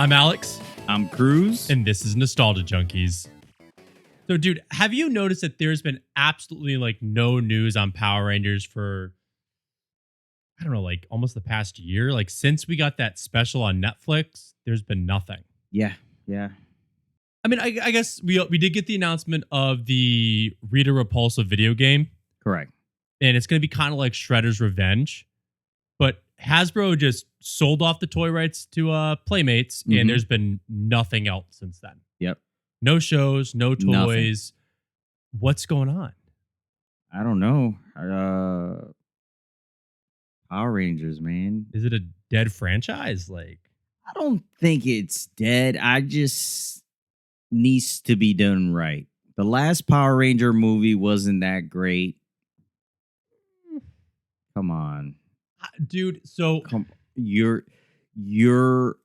I'm Alex, I'm Cruz. and this is Nostalgia Junkies. So, dude, have you noticed that there's been absolutely no news on Power Rangers for, I don't know, almost the past year? Like since we got that special on Netflix, there's been nothing. Yeah. I mean, I guess we did get the announcement of the Rita Repulsa video game, Correct. and it's going to be kind of like Shredder's Revenge. But Hasbro just sold off the toy rights to Playmates, and there's been nothing else since then. Yep. No shows, no toys. Nothing. What's going on? I don't know. Power Rangers, man. Is it a dead franchise? I don't think it's dead. I just needs to be done right. The last Power Ranger movie wasn't that great. Come on. Dude, so You're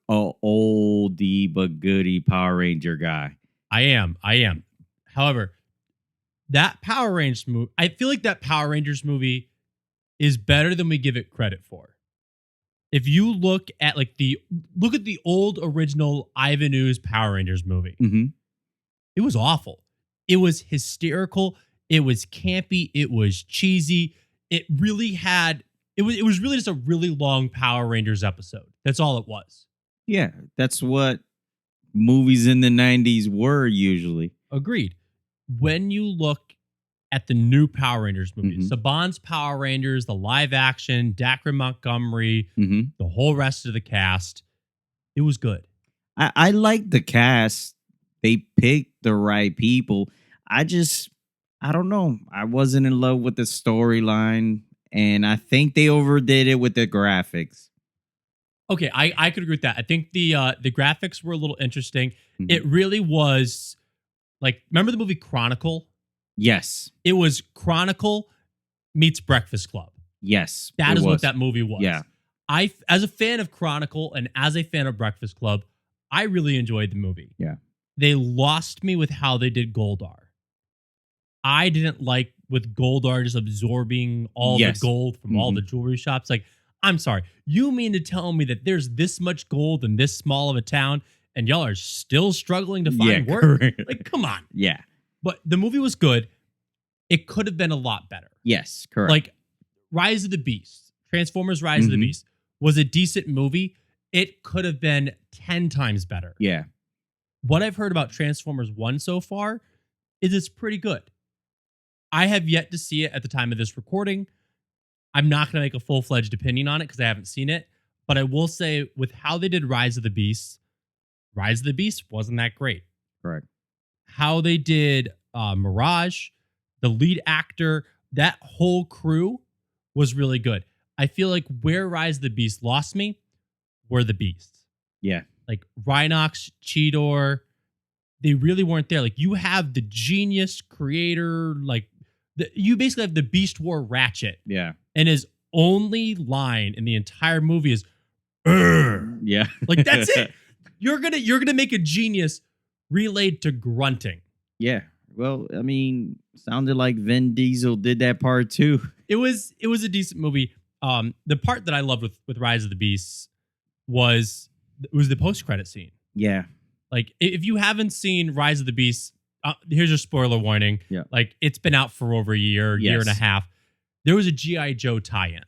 a oldie but goodie Power Ranger guy. I am. However, that Power Rangers movie, I feel like that Power Rangers movie is better than we give it credit for. If you look at the old original Ivan Ooze Power Rangers movie, it was awful. It was hysterical. It was campy. It was cheesy. It really had. It was really just a really long Power Rangers episode. That's all it was. Yeah, that's what movies in the 90s were usually. Agreed. When you look at the new Power Rangers movies, Saban's Power Rangers, the live action, Dacre Montgomery, the whole rest of the cast, it was good. I like the cast. They picked the right people. I don't know. I wasn't in love with the storyline, and I think they overdid it with the graphics. Okay, I could agree with that. I think the graphics were a little interesting. It really was remember the movie Chronicle? Yes. It was Chronicle meets Breakfast Club. Yes. That is what that movie was. Yeah. As a fan of Chronicle and as a fan of Breakfast Club, I really enjoyed the movie. Yeah. They lost me with how they did Goldar. I didn't like with Goldar just absorbing all the gold from all the jewelry shops. I'm sorry. You mean to tell me that there's this much gold in this small of a town and y'all are still struggling to find work? Come on. Yeah. But the movie was good. It could have been a lot better. Yes, correct. Rise of the Beast, Transformers Rise of the Beast was a decent movie. It could have been 10 times better. Yeah. What I've heard about Transformers 1 so far is it's pretty good. I have yet to see it at the time of this recording. I'm not going to make a full-fledged opinion on it because I haven't seen it. But I will say with how they did Rise of the Beast wasn't that great. Correct. How they did Mirage, the lead actor, that whole crew was really good. I feel like where Rise of the Beast lost me were the Beasts. Yeah. Rhinox, Cheetor, they really weren't there. You have the genius creator, you basically have the Beast War Ratchet. Yeah. And his only line in the entire movie is, "Urgh." Yeah. That's it. You're gonna make a genius relayed to grunting. Yeah. Well, I mean, sounded like Vin Diesel did that part too. It was a decent movie. The part that I loved with Rise of the Beasts was the post-credit scene. Yeah. If you haven't seen Rise of the Beasts, here's your spoiler warning. Yeah. It's been out for over a year and a half. There was a G.I. Joe tie-in.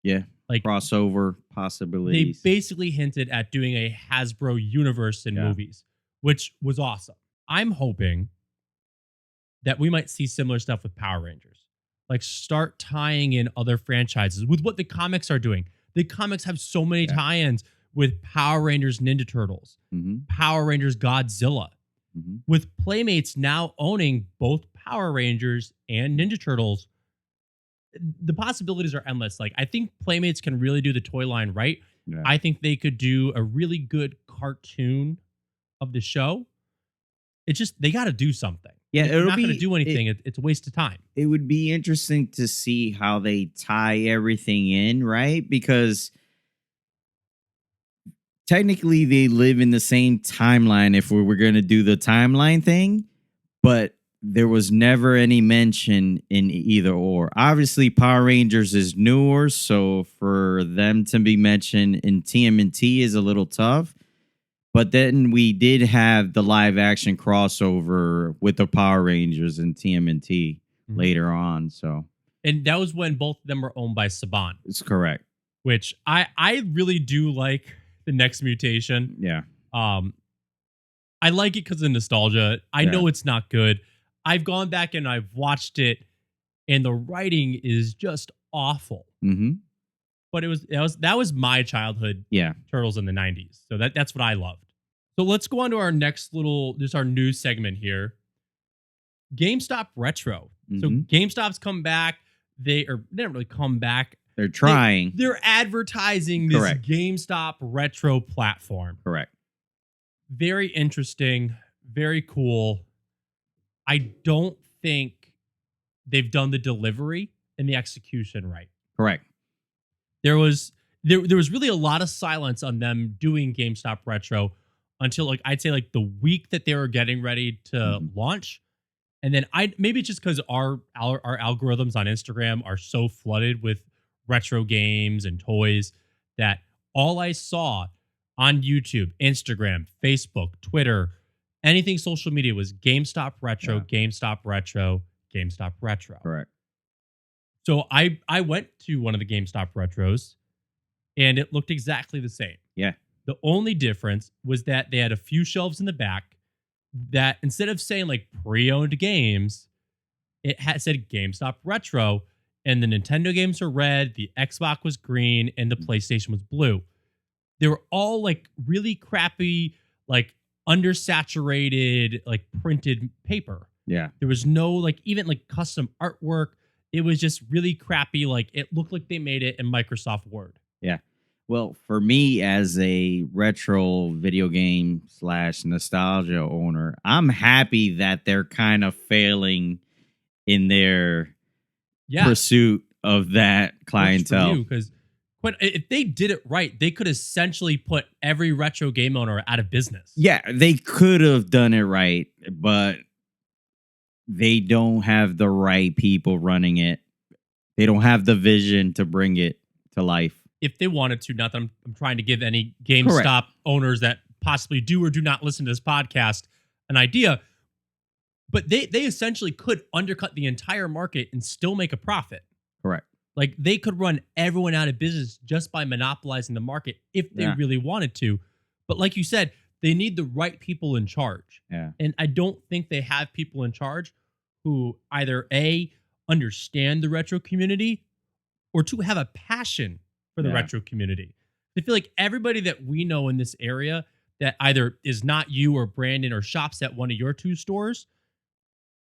Yeah. Crossover possibilities. They basically hinted at doing a Hasbro universe in movies, which was awesome. I'm hoping that we might see similar stuff with Power Rangers. Start tying in other franchises with what the comics are doing. The comics have so many tie-ins with Power Rangers Ninja Turtles, Power Rangers Godzilla, with Playmates now owning both Power Rangers and Ninja Turtles. The possibilities are endless. I think Playmates can really do the toy line right. Yeah. I think they could do a really good cartoon of the show. It's just, they got to do something. Yeah, if they're not going to do anything, it's a waste of time. It would be interesting to see how they tie everything in, right? Because technically they live in the same timeline if we were going to do the timeline thing, but there was never any mention in either or. Obviously, Power Rangers is newer, so for them to be mentioned in TMNT is a little tough. But then we did have the live action crossover with the Power Rangers and TMNT later on. So And that was when both of them were owned by Saban, it's correct. which I really do like the next mutation. Yeah. I like it because of nostalgia. I know it's not good. I've gone back and I've watched it, and the writing is just awful. Mm-hmm. But that was my childhood. Yeah. Turtles in the 90s. So that's what I loved. So let's go on to our next our news segment here. GameStop Retro. So GameStop's come back. They didn't really come back. They're trying. They're advertising this GameStop Retro platform. Correct. Very interesting. Very cool. I don't think they've done the delivery and the execution right. Correct. There was really a lot of silence on them doing GameStop Retro until I'd say the week that they were getting ready to launch. And then maybe it's just because our algorithms on Instagram are so flooded with retro games and toys that all I saw on YouTube, Instagram, Facebook, Twitter, anything social media was GameStop Retro, GameStop Retro, GameStop Retro. Correct. So I went to one of the GameStop Retros, and it looked exactly the same. Yeah. The only difference was that they had a few shelves in the back that instead of saying pre-owned games, it said GameStop Retro, and the Nintendo games were red, the Xbox was green, and the PlayStation was blue. They were all really crappy, undersaturated, printed paper. Yeah. There was no even custom artwork. It was just really crappy. It looked like they made it in Microsoft Word. Yeah. Well, for me as a retro video game / nostalgia owner, I'm happy that they're kind of failing in their pursuit of that clientele. Because if they did it right, they could essentially put every retro game owner out of business. Yeah, they could have done it right, but they don't have the right people running it. They don't have the vision to bring it to life. If they wanted to, not that I'm trying to give any GameStop owners that possibly do or do not listen to this podcast an idea, but they essentially could undercut the entire market and still make a profit. Correct. They could run everyone out of business just by monopolizing the market if they really wanted to. But like you said, they need the right people in charge. Yeah. And I don't think they have people in charge who either A, understand the retro community, or two, have a passion for the retro community. I feel like everybody that we know in this area that either is not you or Brandon or shops at one of your two stores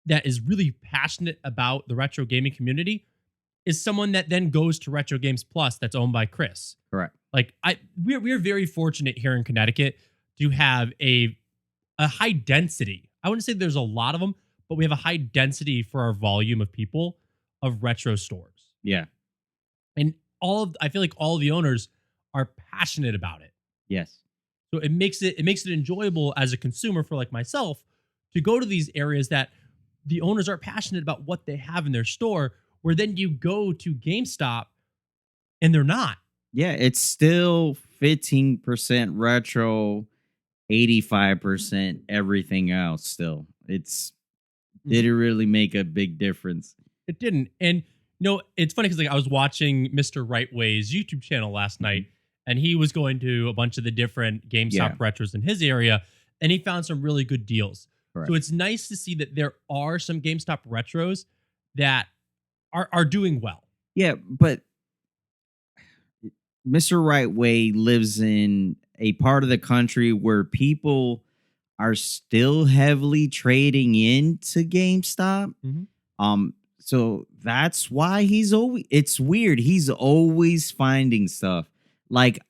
that is really passionate about the retro gaming community is someone that then goes to Retro Games Plus that's owned by Chris. Correct. We're very fortunate here in Connecticut to have a high density. I wouldn't say there's a lot of them, but we have a high density for our volume of people of retro stores. Yeah. And I feel like all of the owners are passionate about it. Yes. So it makes it enjoyable as a consumer for myself to go to these areas that the owners are passionate about what they have in their store, where then you go to GameStop and they're not. Yeah, it's still 15% retro, 85% everything else still. Did it really make a big difference? It didn't. And it's funny because I was watching Mr. Rightway's YouTube channel last night, and he was going to a bunch of the different GameStop retros in his area, and he found some really good deals. Correct. So it's nice to see that there are some GameStop retros that are doing well. Yeah, but Mr. Rightway lives in a part of the country where people are still heavily trading into GameStop. So that's why it's weird. He's always finding stuff.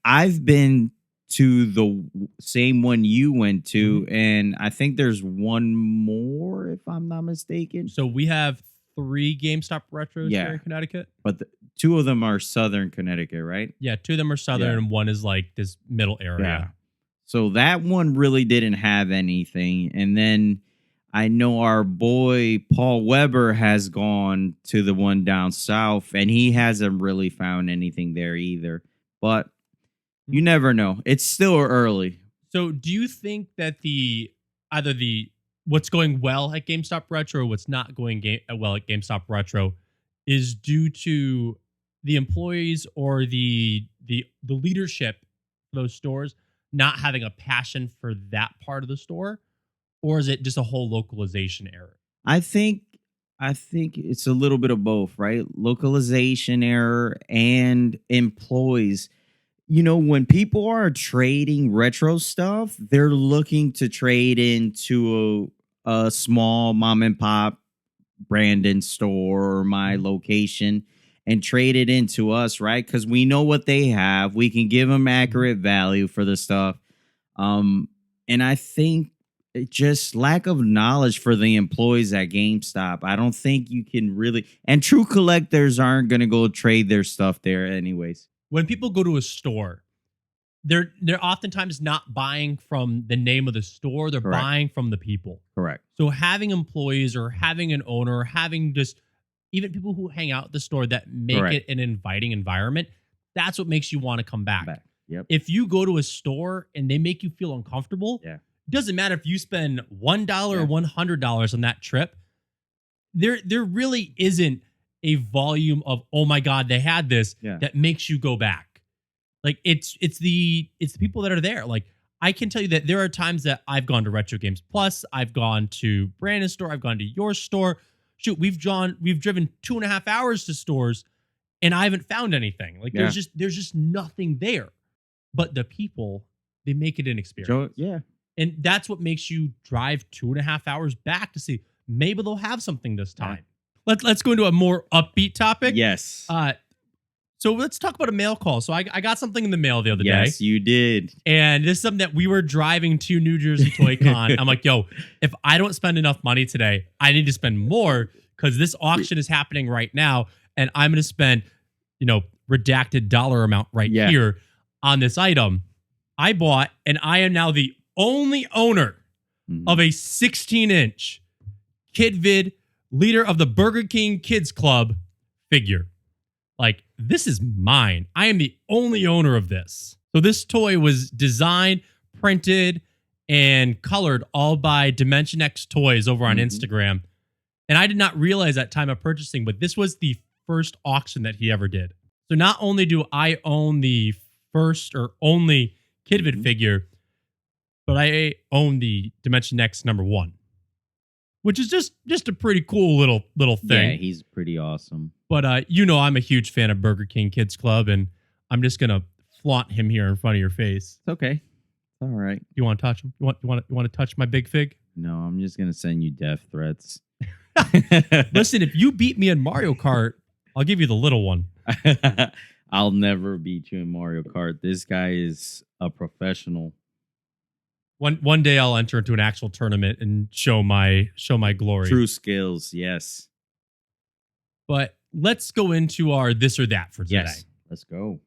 I've been to the same one you went to, and I think there's one more, if I'm not mistaken. So we have 3 GameStop retros here in Connecticut. But 2 of them are Southern Connecticut, right? Yeah, 2 of them are Southern, and one is this middle area. Yeah. So that one really didn't have anything. And then I know our boy Paul Weber has gone to the one down south, and he hasn't really found anything there either. But you never know. It's still early. So do you think that either the what's going well at GameStop Retro or what's not going well at GameStop Retro is due to the employees or the leadership of those stores not having a passion for that part of the store, or is it just a whole localization error? I think I think it's a little bit of both, right? Localization error and employees. When people are trading retro stuff, they're looking to trade into a small mom and pop Brandon store or my location and trade it into us, right? Because we know what they have. We can give them accurate value for the stuff. And I think it just lack of knowledge for the employees at GameStop. I don't think you can really, and true collectors aren't going to go trade their stuff there anyways. When people go to a store, they're oftentimes not buying from the name of the store. They're Correct. buying from the people. Correct. So having employees or having an owner or having just even people who hang out at the store that make Correct. it an inviting environment, that's what makes you want to come back. Yep. If you go to a store and they make you feel uncomfortable, Yeah. it doesn't matter if you spend $1 or $100 on that trip. There really isn't a volume of, oh my God, they had this that makes you go back. Like it's the people that are there. Like I can tell you that there are times that I've gone to Retro Games Plus, I've gone to Brandon's store, I've gone to your store. Shoot, we've driven 2.5 hours to stores and I haven't found anything. Like there's just nothing there. But the people, they make it an experience. And that's what makes you drive 2.5 hours back to see maybe they'll have something this time. Let's go into a more upbeat topic. Yes. So let's talk about a mail call. So I got something in the mail the other day. Yes, you did. And this is something that we were driving to New Jersey Toy Con. I'm like, yo, if I don't spend enough money today, I need to spend more because this auction is happening right now. And I'm going to spend, redacted dollar amount here on this item. I bought, and I am now the only owner of a 16-inch Kid Vid leader of the Burger King Kids Club figure. Like, this is mine. I am the only owner of this. So this toy was designed, printed, and colored all by Dimension X Toys over on Instagram. And I did not realize at time of purchasing, but this was the first auction that he ever did. So not only do I own the first or only Kid Vid figure, but I own the Dimension X #1, which is just a pretty cool little thing. Yeah, he's pretty awesome. But I'm a huge fan of Burger King Kids Club, and I'm just gonna flaunt him here in front of your face. It's okay. It's all right. You want to touch him? You want to touch my big fig? No, I'm just gonna send you death threats. Listen, if you beat me in Mario Kart, I'll give you the little one. I'll never beat you in Mario Kart. This guy is a professional. One day I'll enter into an actual tournament and show my glory. True skills, yes. But let's go into our this or that for today. Yes, let's go.